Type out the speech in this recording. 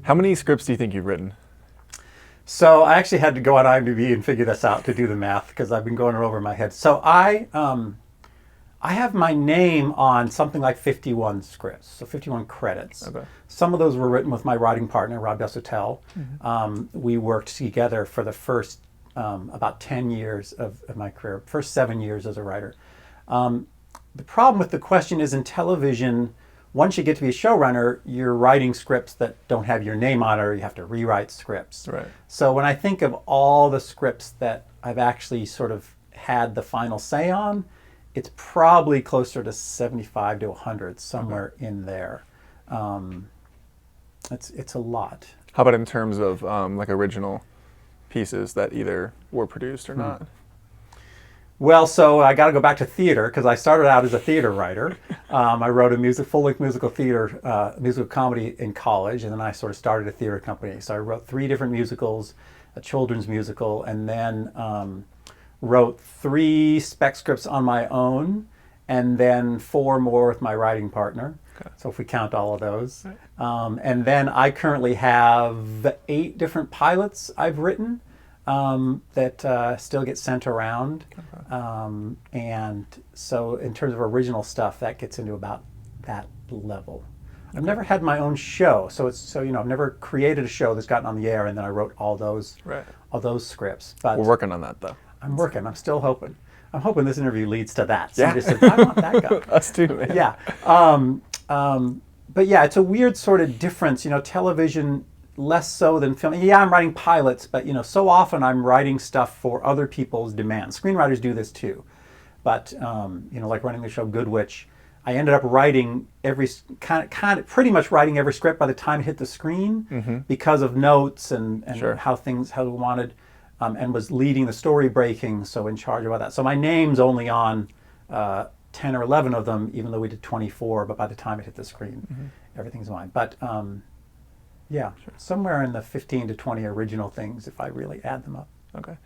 How many scripts do you think you've written? So I actually had to go on IMDb and figure this out to do the math because I've been going it over in my head. So I have my name on something like 51 scripts, so 51 credits. Okay. Some of those were written with my writing partner, Rob Desautels. We worked together for the first about 10 years of my career, first 7 years as a writer. The problem with the question is in television, once you get to be a showrunner, you're writing scripts that don't have your name on it, or you have to rewrite scripts. Right. So when I think of all the scripts that I've actually sort of had the final say on, it's probably closer to 75 to 100, somewhere in there. It's a lot. How about in terms of like original pieces that either were produced or not? Well, so I got to go back to theater because I started out as a theater writer. I wrote a full-length musical theater, musical comedy in college, and then I sort of started a theater company. So I wrote 3 different musicals, a children's musical, and then wrote 3 spec scripts on my own, and then 4 more with my writing partner. Okay. So if we count all of those. Right. And then I currently have 8 different pilots I've written. That still get sent around. Okay. And so in terms of original stuff, that gets into about that level. Okay. I've never had my own show, so I've never created a show that's gotten on the air and then I wrote all those scripts. But we're working on that though. I'm working. I'm still hoping. I'm hoping this interview leads to that. Yeah. Somebody says, I want that guy. Us too, man. Yeah. But yeah, it's a weird sort of difference. television, less so than film. Yeah, I'm writing pilots, but so often I'm writing stuff for other people's demands. Screenwriters do this too, but like running the show Good Witch, I ended up writing pretty much writing every script by the time it hit the screen because of notes and Sure. how we wanted, and was leading the story breaking, so in charge of all that. So my name's only on 10 or 11 of them, even though we did 24. But by the time it hit the screen, everything's mine. But yeah, somewhere in the 15 to 20 original things if I really add them up. Okay.